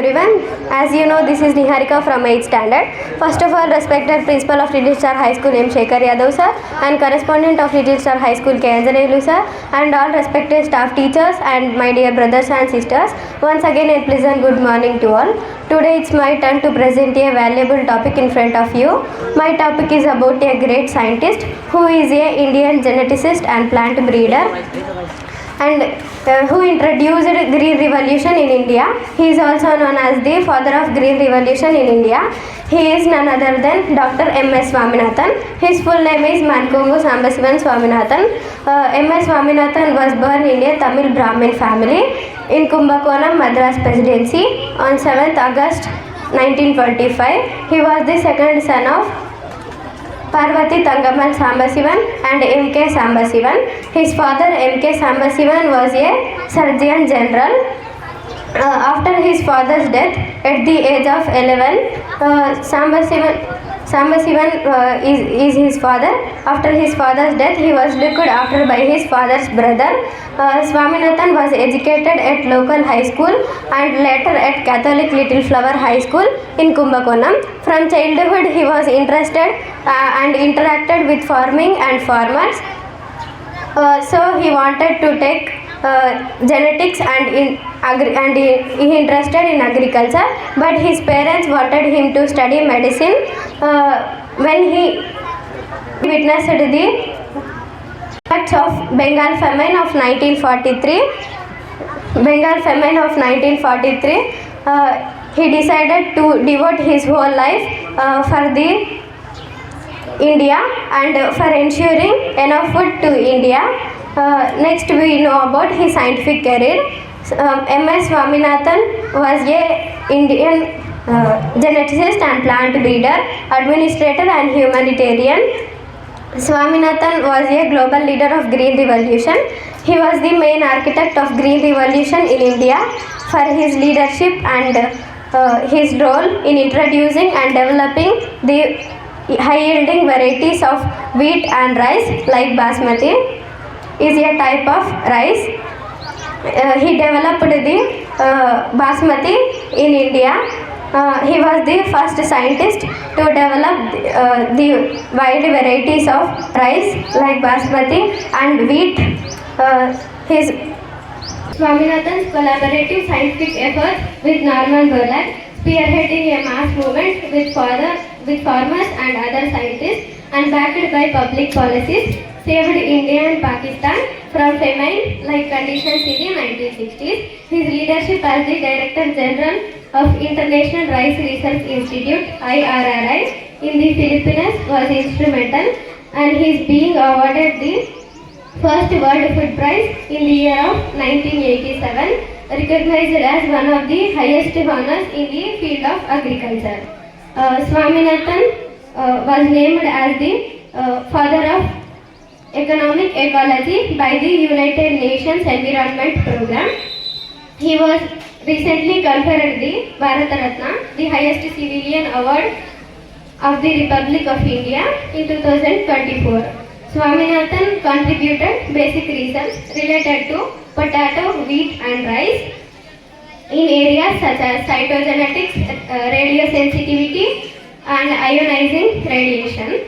everyone. As you know, this is Niharika from 8th standard. First of all, respected Principal of Little Star High School M. Shekhar Yadav sir and correspondent of Little Star High School K. Anjaneyulu sir and all respected staff teachers and my dear brothers and sisters. Once again, a pleasant good morning to all. Today it's my turn to present a valuable topic in front of you. My topic is about a great scientist who is a Indian geneticist and plant breeder and who introduced Green Revolution in India. He is also known as the father of Green Revolution in India. He is none other than Dr. M.S. Swaminathan. His full name is Mankongu Sambasivan Swaminathan. M.S. Swaminathan was born in a Tamil Brahmin family in Kumbakonam, Madras Presidency on 7th August 1925. He was the second son of Parvati Tangamal Sambasivan and M.K. Sambasivan. His father M.K. Sambasivan was a Surgeon General. After his father's death at the age of 11, Sambasivan is his father. After his father's death, he was looked after by his father's brother. Swaminathan was educated at local high school and later at Catholic Little Flower High School in Kumbakonam. From childhood, he was interested and interacted with farming and farmers. So he wanted to take genetics and he interested in agriculture, but his parents wanted him to study medicine. When he witnessed the effects of Bengal famine of 1943, he decided to devote his whole life for the India and for ensuring enough food to India. Next we know about his scientific career. M.S. Swaminathan was a Indian geneticist and plant breeder, administrator and humanitarian. Swaminathan was a global leader of Green Revolution. He was the main architect of Green Revolution in India for his leadership and his role in introducing and developing the high-yielding varieties of wheat and rice like Basmati is a type of rice. He developed the Basmati in India. He was the first scientist to develop the wide varieties of rice like Basmati and wheat. His Swaminathan's collaborative scientific efforts with Norman Borlaug, spearheading a mass movement with farmers and other scientists and backed by public policies, saved India and Pakistan from famine-like conditions in the 1960s. His leadership as the Director General of International Rice Research Institute (IRRI) in the Philippines was instrumental, and he is being awarded the first World Food Prize in the year of 1987, recognized as one of the highest honors in the field of agriculture. Swaminathan was named as the father of economic ecology by the United Nations Environment Program. He was recently conferred the Bharat Ratna, the highest civilian award of the Republic of India in 2024. Swaminathan contributed basic research related to potato, wheat and rice in areas such as cytogenetics, radiosensitivity and ionizing radiation.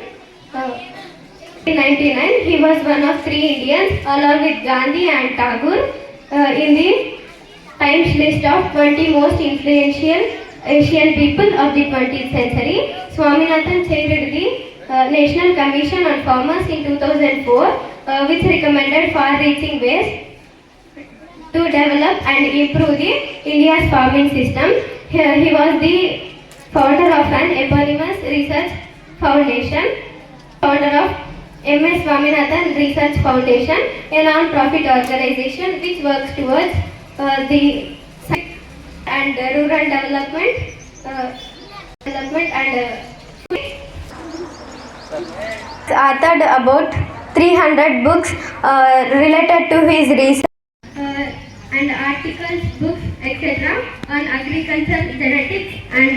In 1999, he was one of 3 Indians along with Gandhi and Tagore in the Times list of 20 most influential Asian people of the 20th century. Swaminathan chaired the National Commission on Farmers in 2004, which recommended far-reaching ways to develop and improve India's farming system. He was the founder of an eponymous research foundation, founder of M.S. Swaminathan Research Foundation, a non-profit organization which works towards the and rural development authored about 300 books related to his research and articles, books, etc. on agriculture, genetics and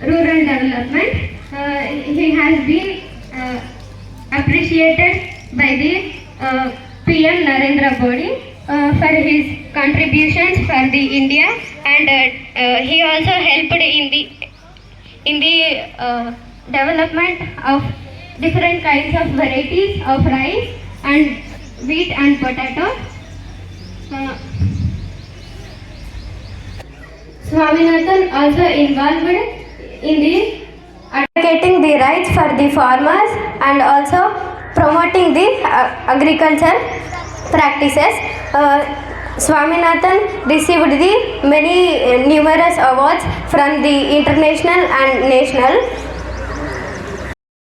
rural development. He has been appreciated by the PM Narendra Modi for his contributions for the India and he also helped in the development of different kinds of varieties of rice and wheat and potato. Swaminathan also involved in the advocating the rights for the farmers and also promoting the agriculture practices. Swaminathan received the many numerous awards from the international and national.